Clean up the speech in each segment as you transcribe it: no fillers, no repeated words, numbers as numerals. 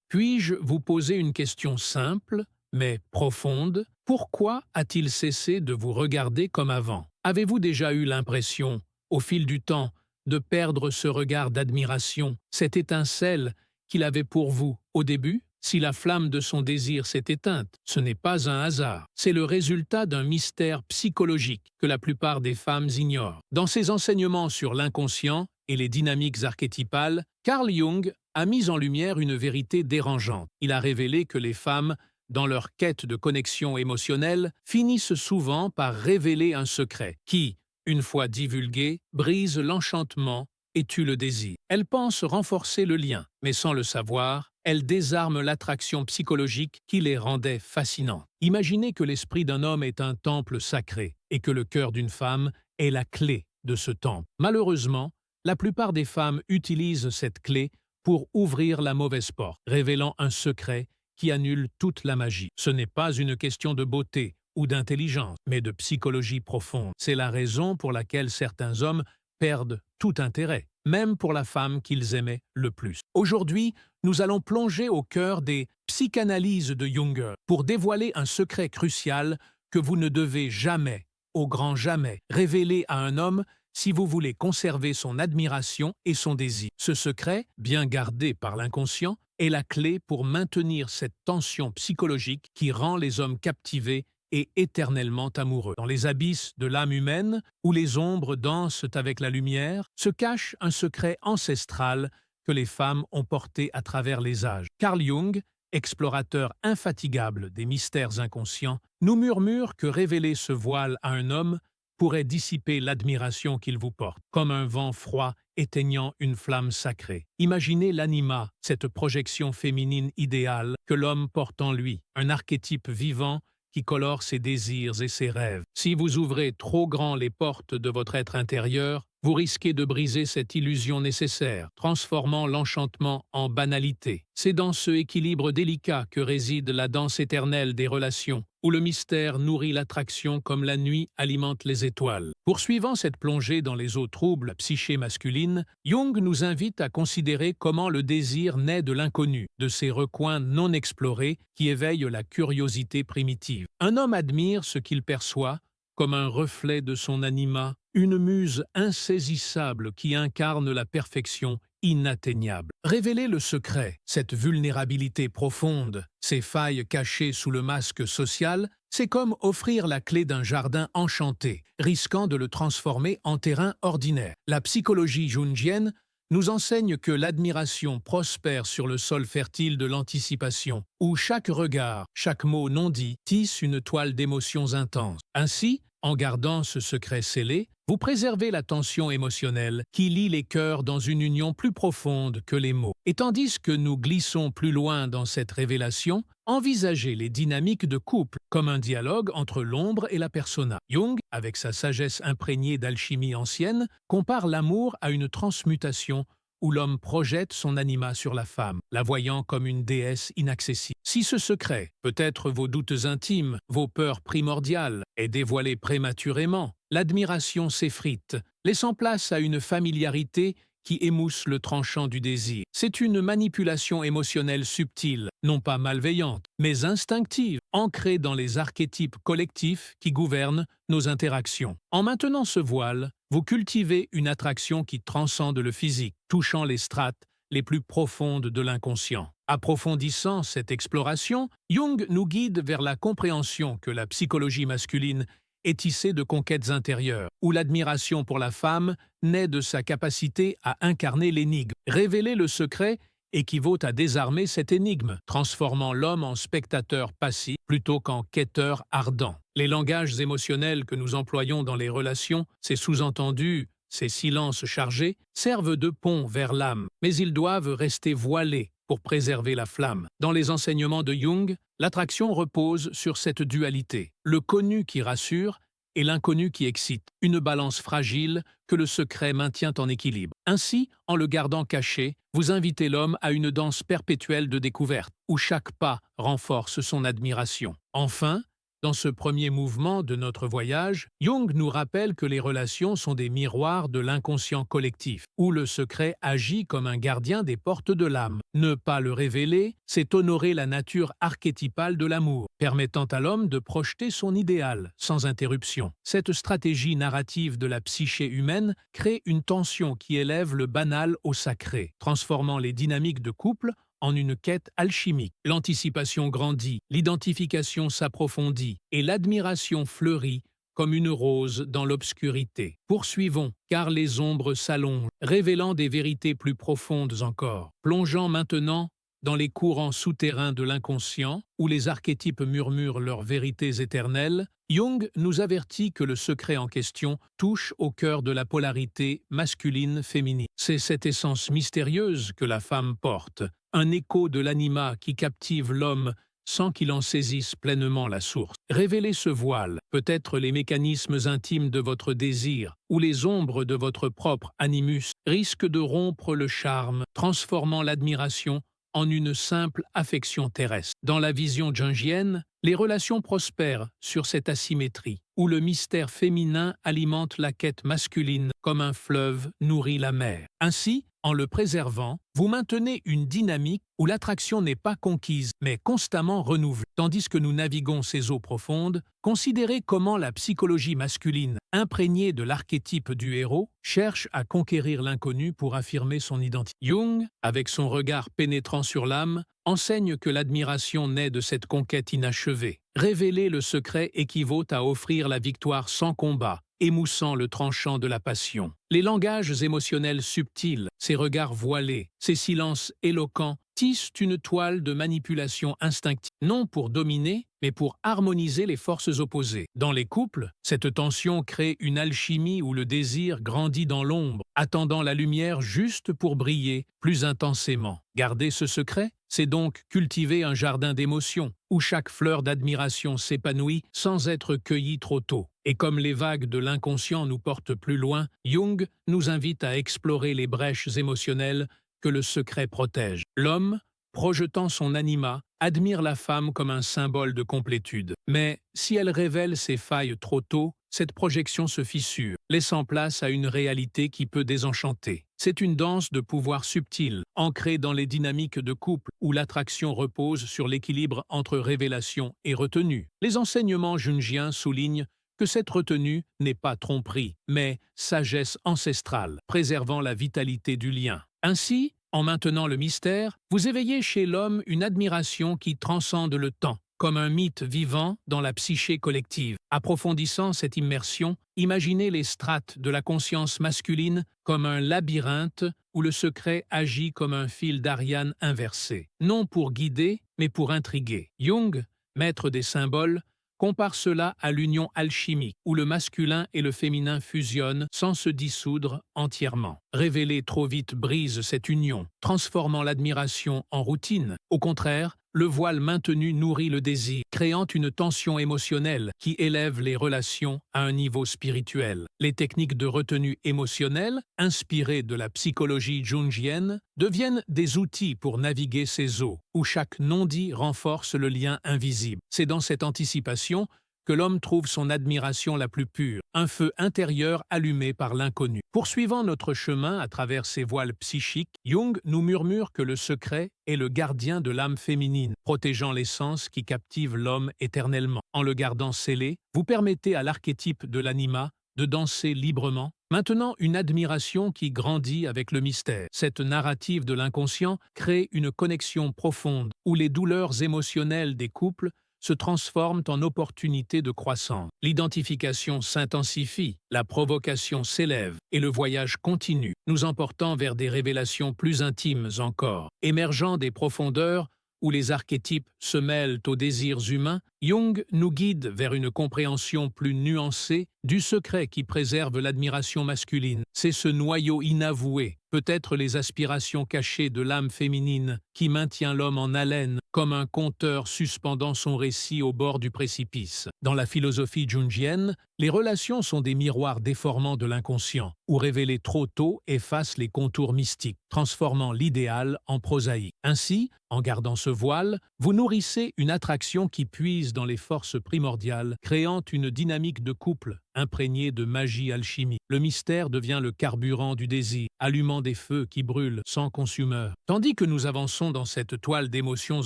Puis-je vous poser une question simple, mais profonde? Pourquoi a-t-il cessé de vous regarder comme avant? Avez-vous déjà eu l'impression, au fil du temps, de perdre ce regard d'admiration, cette étincelle qu'il avait pour vous au début? Si la flamme de son désir s'est éteinte, ce n'est pas un hasard, c'est le résultat d'un mystère psychologique que la plupart des femmes ignorent. Dans ses enseignements sur l'inconscient et les dynamiques archétypales, Carl Jung a mis en lumière une vérité dérangeante. Il a révélé que les femmes, dans leur quête de connexion émotionnelle, finissent souvent par révéler un secret qui, une fois divulgué, brise l'enchantement et tue le désir. Elles pensent renforcer le lien, mais sans le savoir, elles désarment l'attraction psychologique qui les rendait fascinantes. Imaginez que l'esprit d'un homme est un temple sacré et que le cœur d'une femme est la clé de ce temple. Malheureusement, la plupart des femmes utilisent cette clé pour ouvrir la mauvaise porte, révélant un secret qui annule toute la magie. Ce n'est pas une question de beauté ou d'intelligence, mais de psychologie profonde. C'est la raison pour laquelle certains hommes perdent tout intérêt, même pour la femme qu'ils aimaient le plus. Aujourd'hui, nous allons plonger au cœur des psychanalyses de Jung pour dévoiler un secret crucial que vous ne devez jamais, au grand jamais, révéler à un homme si vous voulez conserver son admiration et son désir. Ce secret, bien gardé par l'inconscient, est la clé pour maintenir cette tension psychologique qui rend les hommes captivés et éternellement amoureux. Dans les abysses de l'âme humaine, où les ombres dansent avec la lumière, se cache un secret ancestral que les femmes ont porté à travers les âges. Carl Jung, explorateur infatigable des mystères inconscients, nous murmure que révéler ce voile à un homme pourrait dissiper l'admiration qu'il vous porte, comme un vent froid éteignant une flamme sacrée. Imaginez l'anima, cette projection féminine idéale que l'homme porte en lui, un archétype vivant qui colore ses désirs et ses rêves. Si vous ouvrez trop grand les portes de votre être intérieur, vous risquez de briser cette illusion nécessaire, transformant l'enchantement en banalité. C'est dans ce équilibre délicat que réside la danse éternelle des relations, où le mystère nourrit l'attraction comme la nuit alimente les étoiles. Poursuivant cette plongée dans les eaux troubles de la psyché masculine, Jung nous invite à considérer comment le désir naît de l'inconnu, de ces recoins non explorés qui éveillent la curiosité primitive. Un homme admire ce qu'il perçoit comme un reflet de son anima, une muse insaisissable qui incarne la perfection inatteignable. Révéler le secret, cette vulnérabilité profonde, ces failles cachées sous le masque social, c'est comme offrir la clé d'un jardin enchanté, risquant de le transformer en terrain ordinaire. La psychologie jungienne nous enseigne que l'admiration prospère sur le sol fertile de l'anticipation, où chaque regard, chaque mot non dit, tisse une toile d'émotions intenses. Ainsi, en gardant ce secret scellé, vous préservez la tension émotionnelle qui lie les cœurs dans une union plus profonde que les mots. Et tandis que nous glissons plus loin dans cette révélation, envisagez les dynamiques de couple comme un dialogue entre l'ombre et la persona. Jung, avec sa sagesse imprégnée d'alchimie ancienne, compare l'amour à une transmutation où l'homme projette son anima sur la femme, la voyant comme une déesse inaccessible. Si ce secret, peut-être vos doutes intimes, vos peurs primordiales, est dévoilé prématurément, l'admiration s'effrite, laissant place à une familiarité qui émousse le tranchant du désir. C'est une manipulation émotionnelle subtile, non pas malveillante, mais instinctive, ancrée dans les archétypes collectifs qui gouvernent nos interactions. En maintenant ce voile, vous cultivez une attraction qui transcende le physique, touchant les strates les plus profondes de l'inconscient. Approfondissant cette exploration, Jung nous guide vers la compréhension que la psychologie masculine est tissée de conquêtes intérieures, où l'admiration pour la femme naît de sa capacité à incarner l'énigme. Révéler le secret équivaut à désarmer cette énigme, transformant l'homme en spectateur passif plutôt qu'en quêteur ardent. Les langages émotionnels que nous employons dans les relations, ces sous-entendus, ces silences chargés, servent de pont vers l'âme, mais ils doivent rester voilés pour préserver la flamme. Dans les enseignements de Jung, l'attraction repose sur cette dualité, le connu qui rassure et l'inconnu qui excite, une balance fragile que le secret maintient en équilibre. Ainsi, en le gardant caché, vous invitez l'homme à une danse perpétuelle de découverte, où chaque pas renforce son admiration. Enfin, Dans ce premier mouvement de notre voyage, Jung nous rappelle que les relations sont des miroirs de l'inconscient collectif, où le secret agit comme un gardien des portes de l'âme. Ne pas le révéler, c'est honorer la nature archétypale de l'amour, permettant à l'homme de projeter son idéal sans interruption. Cette stratégie narrative de la psyché humaine crée une tension qui élève le banal au sacré, transformant les dynamiques de couple en une quête alchimique. L'anticipation grandit, l'identification s'approfondit et l'admiration fleurit comme une rose dans l'obscurité. Poursuivons, car les ombres s'allongent, révélant des vérités plus profondes encore. Plongeant maintenant dans les courants souterrains de l'inconscient, où les archétypes murmurent leurs vérités éternelles, Jung nous avertit que le secret en question touche au cœur de la polarité masculine-féminine. C'est cette essence mystérieuse que la femme porte, un écho de l'anima qui captive l'homme sans qu'il en saisisse pleinement la source. Révélez ce voile, peut-être les mécanismes intimes de votre désir ou les ombres de votre propre animus risquent de rompre le charme, transformant l'admiration en une simple affection terrestre. Dans la vision jungienne, les relations prospèrent sur cette asymétrie, où le mystère féminin alimente la quête masculine comme un fleuve nourrit la mer. Ainsi, en le préservant, vous maintenez une dynamique où l'attraction n'est pas conquise, mais constamment renouvelée. Tandis que nous naviguons ces eaux profondes, considérez comment la psychologie masculine, imprégnée de l'archétype du héros, cherche à conquérir l'inconnu pour affirmer son identité. Jung, avec son regard pénétrant sur l'âme, enseigne que l'admiration naît de cette conquête inachevée. Révéler le secret équivaut à offrir la victoire sans combat, émoussant le tranchant de la passion. Les langages émotionnels subtils, ces regards voilés, ces silences éloquents, tissent une toile de manipulation instinctive, non pour dominer, mais pour harmoniser les forces opposées. Dans les couples, cette tension crée une alchimie où le désir grandit dans l'ombre, attendant la lumière juste pour briller plus intensément. Garder ce secret, c'est donc cultiver un jardin d'émotions, où chaque fleur d'admiration s'épanouit sans être cueillie trop tôt. Et comme les vagues de l'inconscient nous portent plus loin, Jung nous invite à explorer les brèches émotionnelles que le secret protège. L'homme, projetant son anima, admire la femme comme un symbole de complétude. Mais si elle révèle ses failles trop tôt, cette projection se fissure, laissant place à une réalité qui peut désenchanter. C'est une danse de pouvoir subtil, ancrée dans les dynamiques de couple où l'attraction repose sur l'équilibre entre révélation et retenue. Les enseignements jungiens soulignent que cette retenue n'est pas tromperie, mais sagesse ancestrale, préservant la vitalité du lien. Ainsi, en maintenant le mystère, vous éveillez chez l'homme une admiration qui transcende le temps, comme un mythe vivant dans la psyché collective. Approfondissant cette immersion, imaginez les strates de la conscience masculine comme un labyrinthe où le secret agit comme un fil d'Ariane inversé, non pour guider, mais pour intriguer. Jung, maître des symboles, compare cela à l'union alchimique, où le masculin et le féminin fusionnent sans se dissoudre entièrement. Révéler trop vite brise cette union, transformant l'admiration en routine. Au contraire, le voile maintenu nourrit le désir, créant une tension émotionnelle qui élève les relations à un niveau spirituel. Les techniques de retenue émotionnelle, inspirées de la psychologie jungienne, deviennent des outils pour naviguer ces eaux, où chaque non-dit renforce le lien invisible. C'est dans cette anticipation que l'homme trouve son admiration la plus pure, un feu intérieur allumé par l'inconnu. Poursuivant notre chemin à travers ces voiles psychiques, Jung nous murmure que le secret est le gardien de l'âme féminine, protégeant l'essence qui captive l'homme éternellement. En le gardant scellé, vous permettez à l'archétype de l'anima de danser librement, maintenant une admiration qui grandit avec le mystère. Cette narrative de l'inconscient crée une connexion profonde, où les douleurs émotionnelles des couples se transforment en opportunités de croissance. L'identification s'intensifie, la provocation s'élève et le voyage continue, nous emportant vers des révélations plus intimes encore. Émergeant des profondeurs où les archétypes se mêlent aux désirs humains, Jung nous guide vers une compréhension plus nuancée du secret qui préserve l'admiration masculine. C'est ce noyau inavoué, peut-être les aspirations cachées de l'âme féminine, qui maintient l'homme en haleine, comme un conteur suspendant son récit au bord du précipice. Dans la philosophie jungienne, les relations sont des miroirs déformants de l'inconscient, ou révélé trop tôt efface les contours mystiques, transformant l'idéal en prosaïque. Ainsi, en gardant ce voile, vous nourrissez une attraction qui puise dans les forces primordiales, créant une dynamique de couple imprégnée de magie alchimique. Le mystère devient le carburant du désir, allumant des feux qui brûlent sans consumeur. Tandis que nous avançons dans cette toile d'émotions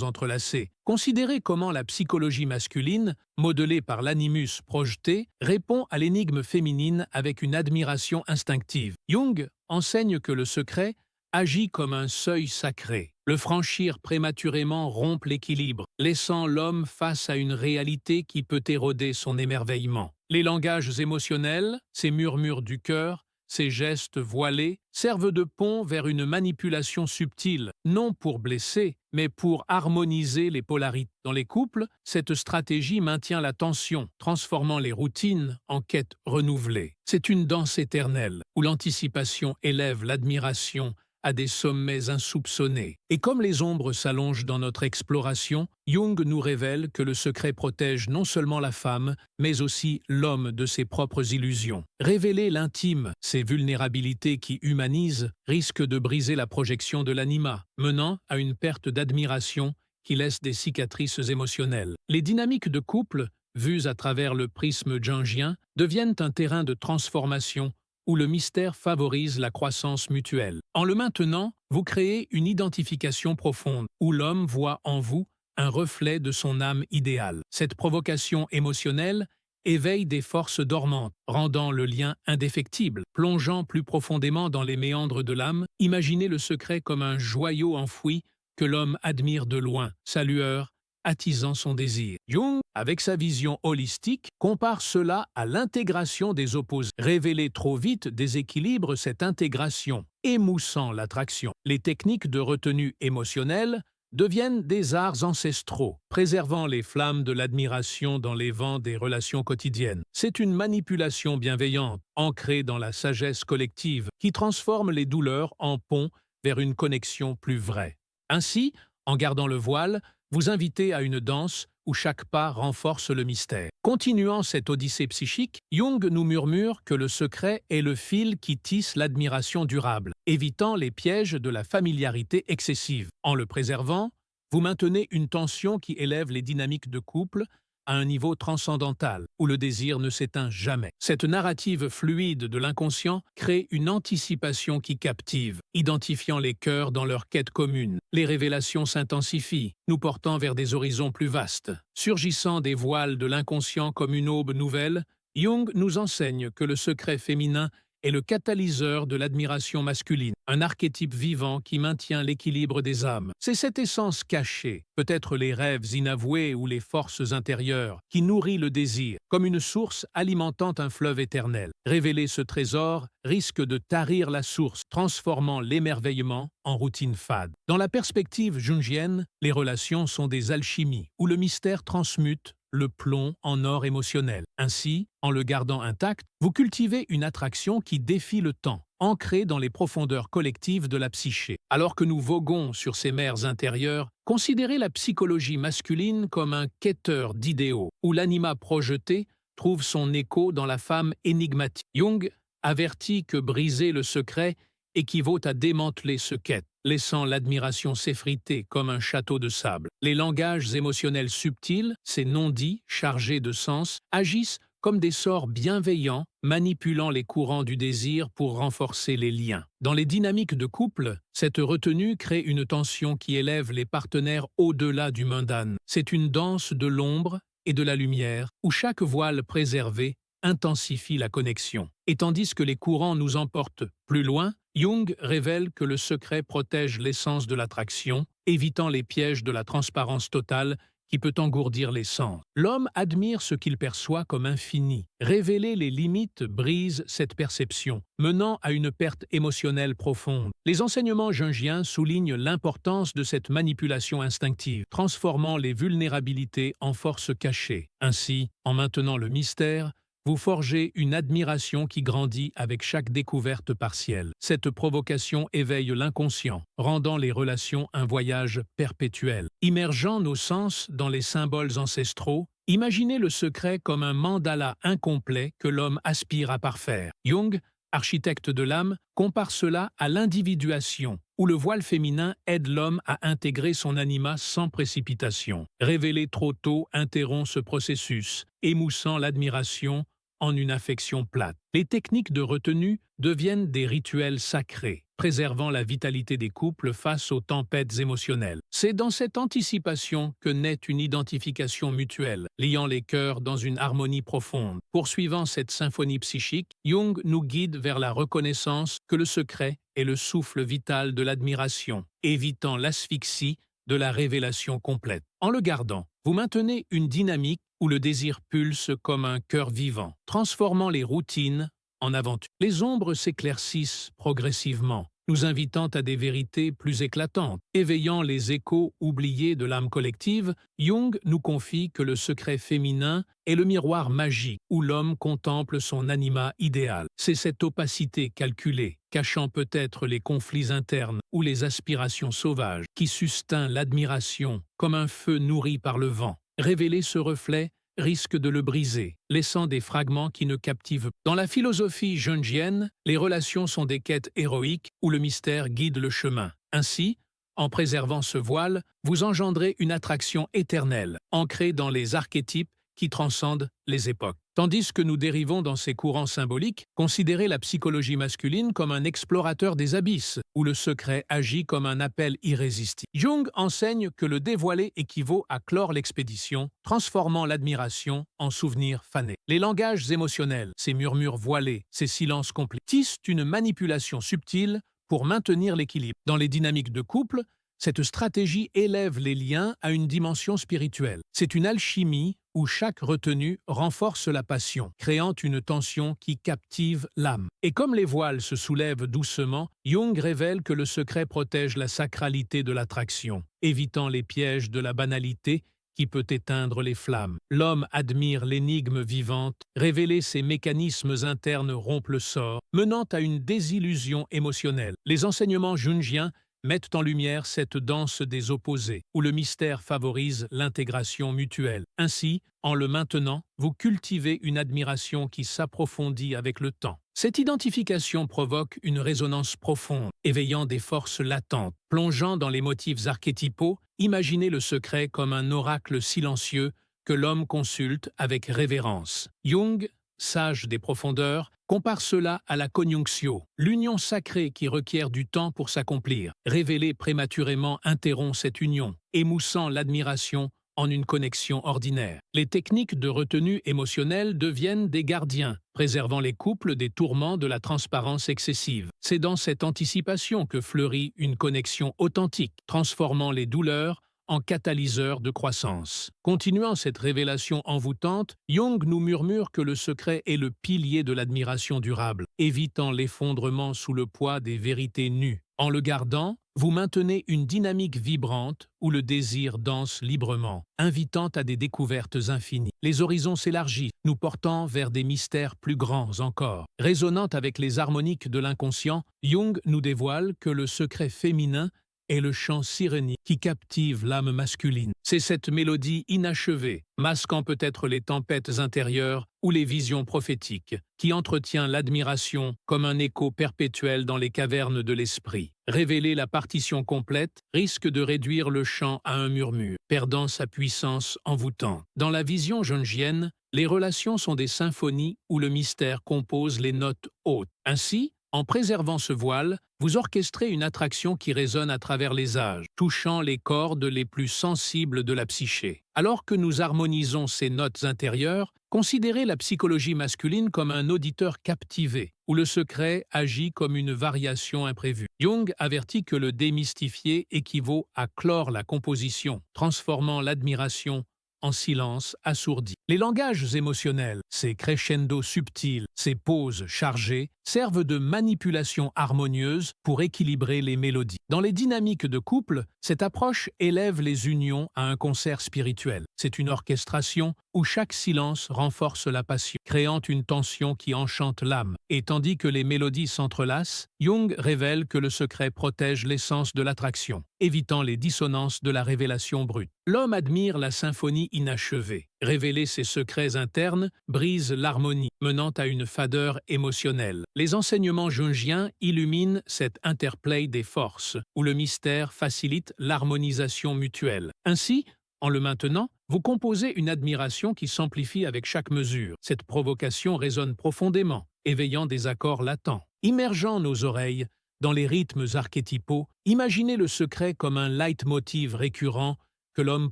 entrelacées, considérez comment la psychologie masculine, modelée par l'animus projeté, répond à l'énigme féminine avec une admiration instinctive. Jung enseigne que le secret agit comme un seuil sacré. Le franchir prématurément rompt l'équilibre, laissant l'homme face à une réalité qui peut éroder son émerveillement. Les langages émotionnels, ces murmures du cœur, ces gestes voilés, servent de pont vers une manipulation subtile, non pour blesser, mais pour harmoniser les polarités. Dans les couples, cette stratégie maintient la tension, transformant les routines en quêtes renouvelées. C'est une danse éternelle, où l'anticipation élève l'admiration à des sommets insoupçonnés. Et comme les ombres s'allongent dans notre exploration, Jung nous révèle que le secret protège non seulement la femme, mais aussi l'homme de ses propres illusions. Révéler l'intime, ces vulnérabilités qui humanisent, risque de briser la projection de l'anima, menant à une perte d'admiration qui laisse des cicatrices émotionnelles. Les dynamiques de couple, vues à travers le prisme jungien, deviennent un terrain de transformation où le mystère favorise la croissance mutuelle. En le maintenant, vous créez une identification profonde, où l'homme voit en vous un reflet de son âme idéale. Cette provocation émotionnelle éveille des forces dormantes, rendant le lien indéfectible. Plongeant plus profondément dans les méandres de l'âme, imaginez le secret comme un joyau enfoui que l'homme admire de loin, sa lueur attisant son désir. Jung, avec sa vision holistique, compare cela à l'intégration des opposés. Révéler trop vite déséquilibre cette intégration, émoussant l'attraction. Les techniques de retenue émotionnelle deviennent des arts ancestraux, préservant les flammes de l'admiration dans les vents des relations quotidiennes. C'est une manipulation bienveillante, ancrée dans la sagesse collective, qui transforme les douleurs en ponts vers une connexion plus vraie. Ainsi, en gardant le voile, vous invitez à une danse où chaque pas renforce le mystère. Continuant cette odyssée psychique, Jung nous murmure que le secret est le fil qui tisse l'admiration durable, évitant les pièges de la familiarité excessive. En le préservant, vous maintenez une tension qui élève les dynamiques de couple à un niveau transcendantal, où le désir ne s'éteint jamais. Cette narrative fluide de l'inconscient crée une anticipation qui captive, identifiant les cœurs dans leur quête commune. Les révélations s'intensifient, nous portant vers des horizons plus vastes. Surgissant des voiles de l'inconscient comme une aube nouvelle, Jung nous enseigne que le secret féminin est le catalyseur de l'admiration masculine, un archétype vivant qui maintient l'équilibre des âmes. C'est cette essence cachée, peut-être les rêves inavoués ou les forces intérieures, qui nourrit le désir, comme une source alimentant un fleuve éternel. Révéler ce trésor risque de tarir la source, transformant l'émerveillement en routine fade. Dans la perspective jungienne, les relations sont des alchimies, où le mystère transmute le plomb en or émotionnel. Ainsi, en le gardant intact, vous cultivez une attraction qui défie le temps, ancrée dans les profondeurs collectives de la psyché. Alors que nous voguons sur ces mers intérieures, considérez la psychologie masculine comme un quêteur d'idéaux, où l'anima projeté trouve son écho dans la femme énigmatique. Jung avertit que briser le secret équivaut à démanteler ce quête, laissant l'admiration s'effriter comme un château de sable. Les langages émotionnels subtils, ces non-dits chargés de sens, agissent comme des sorts bienveillants, manipulant les courants du désir pour renforcer les liens. Dans les dynamiques de couple, cette retenue crée une tension qui élève les partenaires au-delà du mundane. C'est une danse de l'ombre et de la lumière, où chaque voile préservé intensifie la connexion. Et tandis que les courants nous emportent plus loin, Jung révèle que le secret protège l'essence de l'attraction, évitant les pièges de la transparence totale qui peut engourdir les sens. L'homme admire ce qu'il perçoit comme infini. Révéler les limites brise cette perception, menant à une perte émotionnelle profonde. Les enseignements jungiens soulignent l'importance de cette manipulation instinctive, transformant les vulnérabilités en forces cachées. Ainsi, en maintenant le mystère, vous forgez une admiration qui grandit avec chaque découverte partielle. Cette provocation éveille l'inconscient, rendant les relations un voyage perpétuel. Immergeant nos sens dans les symboles ancestraux, imaginez le secret comme un mandala incomplet que l'homme aspire à parfaire. Jung architecte de l'âme, compare cela à l'individuation, où le voile féminin aide l'homme à intégrer son anima sans précipitation. Révélé trop tôt interrompt ce processus, émoussant l'admiration en une affection plate. Les techniques de retenue deviennent des rituels sacrés, préservant la vitalité des couples face aux tempêtes émotionnelles. C'est dans cette anticipation que naît une identification mutuelle, liant les cœurs dans une harmonie profonde. Poursuivant cette symphonie psychique, Jung nous guide vers la reconnaissance que le secret est le souffle vital de l'admiration, évitant l'asphyxie de la révélation complète. En le gardant, vous maintenez une dynamique où le désir pulse comme un cœur vivant, transformant les routines en aventure. Les ombres s'éclaircissent progressivement, nous invitant à des vérités plus éclatantes. Éveillant les échos oubliés de l'âme collective, Jung nous confie que le secret féminin est le miroir magique où l'homme contemple son anima idéal. C'est cette opacité calculée, cachant peut-être les conflits internes ou les aspirations sauvages, qui sustain l'admiration comme un feu nourri par le vent. Révéler ce reflet risque de le briser, laissant des fragments qui ne captivent pas. Dans la philosophie jungienne, les relations sont des quêtes héroïques où le mystère guide le chemin. Ainsi, en préservant ce voile, vous engendrez une attraction éternelle, ancrée dans les archétypes qui transcendent les époques. Tandis que nous dérivons dans ces courants symboliques, considérez la psychologie masculine comme un explorateur des abysses, où le secret agit comme un appel irrésistible. Jung enseigne que le dévoilé équivaut à clore l'expédition, transformant l'admiration en souvenir fané. Les langages émotionnels, ces murmures voilés, ces silences complices, tissent une manipulation subtile pour maintenir l'équilibre. Dans les dynamiques de couple, cette stratégie élève les liens à une dimension spirituelle. C'est une alchimie où chaque retenue renforce la passion, créant une tension qui captive l'âme. Et comme les voiles se soulèvent doucement, Jung révèle que le secret protège la sacralité de l'attraction, évitant les pièges de la banalité qui peut éteindre les flammes. L'homme admire l'énigme vivante, révéler ses mécanismes internes rompt le sort, menant à une désillusion émotionnelle. Les enseignements jungiens mettent en lumière cette danse des opposés, où le mystère favorise l'intégration mutuelle. Ainsi, en le maintenant, vous cultivez une admiration qui s'approfondit avec le temps. Cette identification provoque une résonance profonde, éveillant des forces latentes. Plongeant dans les motifs archétypaux, imaginez le secret comme un oracle silencieux que l'homme consulte avec révérence. Jung, sage des profondeurs, compare cela à la conjunctio, l'union sacrée qui requiert du temps pour s'accomplir. Révéler prématurément interrompt cette union, émoussant l'admiration en une connexion ordinaire. Les techniques de retenue émotionnelle deviennent des gardiens, préservant les couples des tourments de la transparence excessive. C'est dans cette anticipation que fleurit une connexion authentique, transformant les douleurs en catalyseur de croissance. Continuant cette révélation envoûtante, Jung nous murmure que le secret est le pilier de l'admiration durable, évitant l'effondrement sous le poids des vérités nues. En le gardant, vous maintenez une dynamique vibrante où le désir danse librement, invitant à des découvertes infinies. Les horizons s'élargissent, nous portant vers des mystères plus grands encore. Résonnant avec les harmoniques de l'inconscient, Jung nous dévoile que le secret féminin est le chant sirénique qui captive l'âme masculine. C'est cette mélodie inachevée, masquant peut-être les tempêtes intérieures ou les visions prophétiques, qui entretient l'admiration comme un écho perpétuel dans les cavernes de l'esprit. Révéler la partition complète risque de réduire le chant à un murmure, perdant sa puissance envoûtante. Dans la vision jungienne, les relations sont des symphonies où le mystère compose les notes hautes. Ainsi, en préservant ce voile, vous orchestrez une attraction qui résonne à travers les âges, touchant les cordes les plus sensibles de la psyché. Alors que nous harmonisons ces notes intérieures, considérez la psychologie masculine comme un auditeur captivé, où le secret agit comme une variation imprévue. Jung avertit que le démystifier équivaut à clore la composition, transformant l'admiration en silence assourdi. Les langages émotionnels, ces crescendos subtils, ces pauses chargées, servent de manipulation harmonieuse pour équilibrer les mélodies. Dans les dynamiques de couple, cette approche élève les unions à un concert spirituel. C'est une orchestration où chaque silence renforce la passion, créant une tension qui enchante l'âme. Et tandis que les mélodies s'entrelacent, Jung révèle que le secret protège l'essence de l'attraction, évitant les dissonances de la révélation brute. L'homme admire la symphonie inachevée, Révéler ses secrets internes brise l'harmonie, menant à une fadeur émotionnelle. Les enseignements jungiens illuminent cet interplay des forces, où le mystère facilite l'harmonisation mutuelle. Ainsi, en le maintenant, vous composez une admiration qui s'amplifie avec chaque mesure. Cette provocation résonne profondément, éveillant des accords latents. Immergeant nos oreilles dans les rythmes archétypaux, imaginez le secret comme un leitmotiv récurrent que l'homme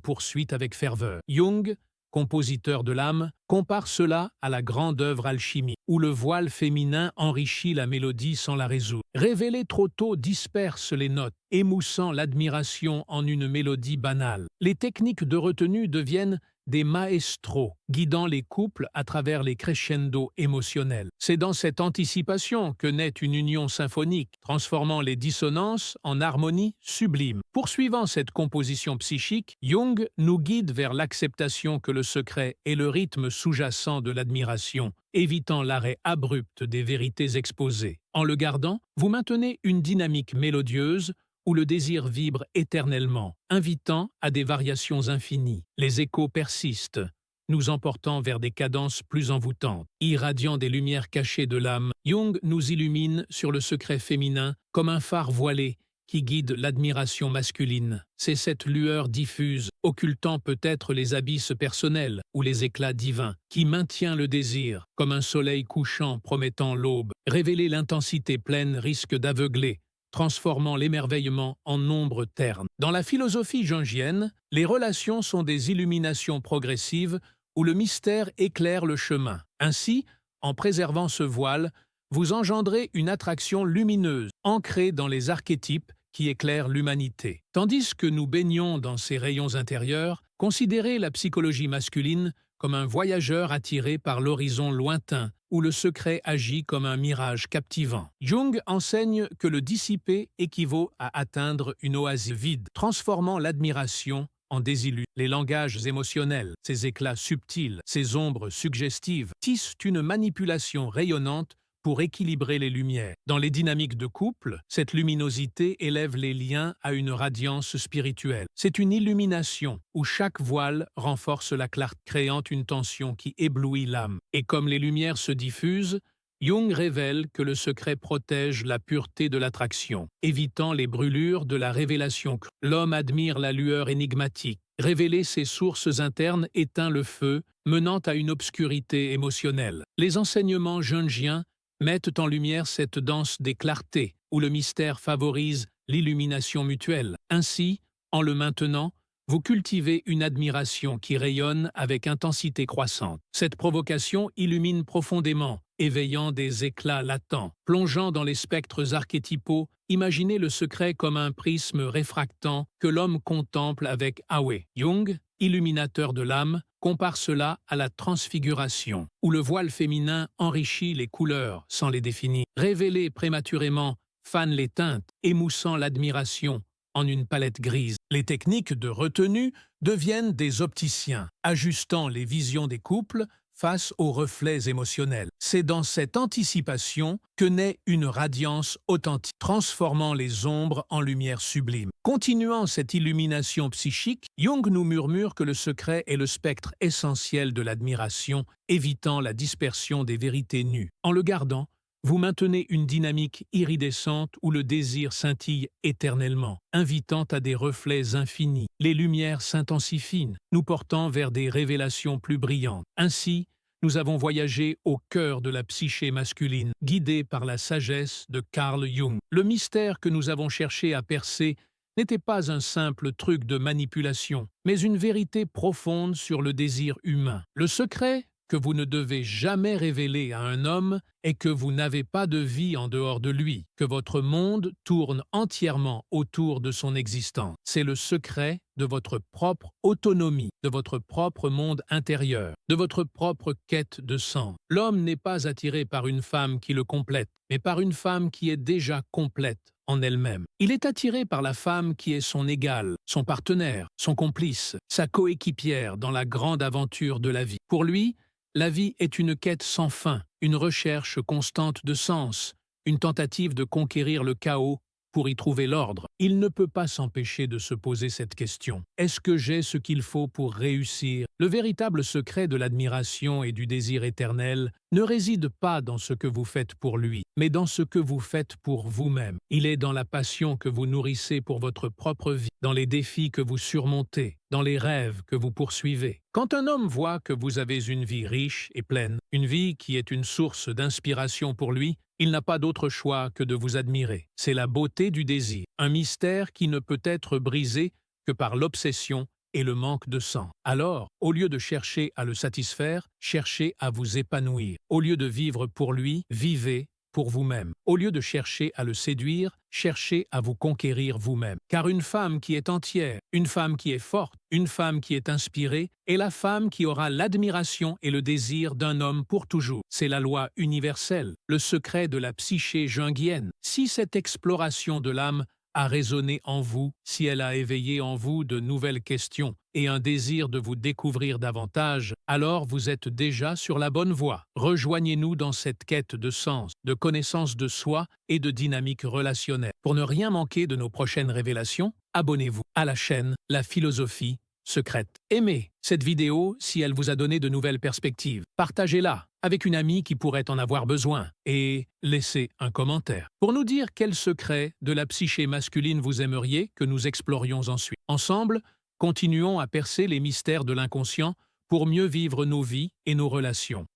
poursuit avec ferveur. Jung, compositeur de l'âme, compare cela à la grande œuvre alchimique, où le voile féminin enrichit la mélodie sans la résoudre. Révéler trop tôt disperse les notes, émoussant l'admiration en une mélodie banale. Les techniques de retenue deviennent des maestros, guidant les couples à travers les crescendos émotionnels. C'est dans cette anticipation que naît une union symphonique, transformant les dissonances en harmonie sublime. Poursuivant cette composition psychique, Jung nous guide vers l'acceptation que le secret est le rythme sous-jacent de l'admiration, évitant l'arrêt abrupt des vérités exposées. En le gardant, vous maintenez une dynamique mélodieuse où le désir vibre éternellement, invitant à des variations infinies. Les échos persistent, nous emportant vers des cadences plus envoûtantes. Irradiant des lumières cachées de l'âme, Jung nous illumine sur le secret féminin comme un phare voilé qui guide l'admiration masculine. C'est cette lueur diffuse, occultant peut-être les abysses personnels ou les éclats divins, qui maintient le désir, comme un soleil couchant promettant l'aube. Révéler l'intensité pleine risque d'aveugler, transformant l'émerveillement en nombre terne. Dans la philosophie jungienne, les relations sont des illuminations progressives où le mystère éclaire le chemin. Ainsi, en préservant ce voile, vous engendrez une attraction lumineuse, ancrée dans les archétypes qui éclairent l'humanité. Tandis que nous baignons dans ces rayons intérieurs, considérez la psychologie masculine comme un voyageur attiré par l'horizon lointain, où le secret agit comme un mirage captivant. Jung enseigne que le dissiper équivaut à atteindre une oasis vide, transformant l'admiration en désillusion. Les langages émotionnels, ces éclats subtils, ces ombres suggestives, tissent une manipulation rayonnante pour équilibrer les lumières. Dans les dynamiques de couple, cette luminosité élève les liens à une radiance spirituelle. C'est une illumination où chaque voile renforce la clarté, créant une tension qui éblouit l'âme. Et comme les lumières se diffusent, Jung révèle que le secret protège la pureté de l'attraction, évitant les brûlures de la révélation. L'homme admire la lueur énigmatique. Révéler ses sources internes éteint le feu, menant à une obscurité émotionnelle. Les enseignements jungiens mettent en lumière cette danse des clartés, où le mystère favorise l'illumination mutuelle. Ainsi, en le maintenant, vous cultivez une admiration qui rayonne avec intensité croissante. Cette provocation illumine profondément, éveillant des éclats latents. Plongeant dans les spectres archétypaux, imaginez le secret comme un prisme réfractant que l'homme contemple avec Awe. Jung, illuminateur de l'âme, compare cela à la transfiguration, où le voile féminin enrichit les couleurs sans les définir. Révéler prématurément fane les teintes, émoussant l'admiration en une palette grise. Les techniques de retenue deviennent des opticiens, ajustant les visions des couples face aux reflets émotionnels. C'est dans cette anticipation que naît une radiance authentique, transformant les ombres en lumière sublime. Continuant cette illumination psychique, Jung nous murmure que le secret est le spectre essentiel de l'admiration, évitant la dispersion des vérités nues. En le gardant, vous maintenez une dynamique iridescente où le désir scintille éternellement, invitant à des reflets infinis. Les lumières s'intensifient, nous portant vers des révélations plus brillantes. Ainsi, nous avons voyagé au cœur de la psyché masculine, guidés par la sagesse de Carl Jung. Le mystère que nous avons cherché à percer n'était pas un simple truc de manipulation, mais une vérité profonde sur le désir humain. Le secret que vous ne devez jamais révéler à un homme est que vous n'avez pas de vie en dehors de lui, que votre monde tourne entièrement autour de son existence. C'est le secret de votre propre autonomie, de votre propre monde intérieur, de votre propre quête de sens. L'homme n'est pas attiré par une femme qui le complète, mais par une femme qui est déjà complète en elle-même. Il est attiré par la femme qui est son égale, son partenaire, son complice, sa coéquipière dans la grande aventure de la vie. Pour lui, la vie est une quête sans fin, une recherche constante de sens, une tentative de conquérir le chaos pour y trouver l'ordre. Il ne peut pas s'empêcher de se poser cette question. Est-ce que j'ai ce qu'il faut pour réussir? Le véritable secret de l'admiration et du désir éternel ne réside pas dans ce que vous faites pour lui, mais dans ce que vous faites pour vous-même. Il est dans la passion que vous nourrissez pour votre propre vie, dans les défis que vous surmontez, dans les rêves que vous poursuivez. Quand un homme voit que vous avez une vie riche et pleine, une vie qui est une source d'inspiration pour lui, il n'a pas d'autre choix que de vous admirer. C'est la beauté du désir, un mystère qui ne peut être brisé que par l'obsession et le manque de sang. Alors, au lieu de chercher à le satisfaire, cherchez à vous épanouir. Au lieu de vivre pour lui, vivez pour vous-même. Au lieu de chercher à le séduire, cherchez à vous conquérir vous-même. Car une femme qui est entière, une femme qui est forte, une femme qui est inspirée, est la femme qui aura l'admiration et le désir d'un homme pour toujours. C'est la loi universelle, le secret de la psyché jungienne. Si cette exploration de l'âme a résonné en vous, si elle a éveillé en vous de nouvelles questions et un désir de vous découvrir davantage, alors vous êtes déjà sur la bonne voie. Rejoignez-nous dans cette quête de sens, de connaissance de soi et de dynamique relationnelle. Pour ne rien manquer de nos prochaines révélations, abonnez-vous à la chaîne La Philosophie Secrète. Aimez cette vidéo si elle vous a donné de nouvelles perspectives. Partagez-la avec une amie qui pourrait en avoir besoin et laissez un commentaire pour nous dire quel secret de la psyché masculine vous aimeriez que nous explorions ensuite. Ensemble, continuons à percer les mystères de l'inconscient pour mieux vivre nos vies et nos relations.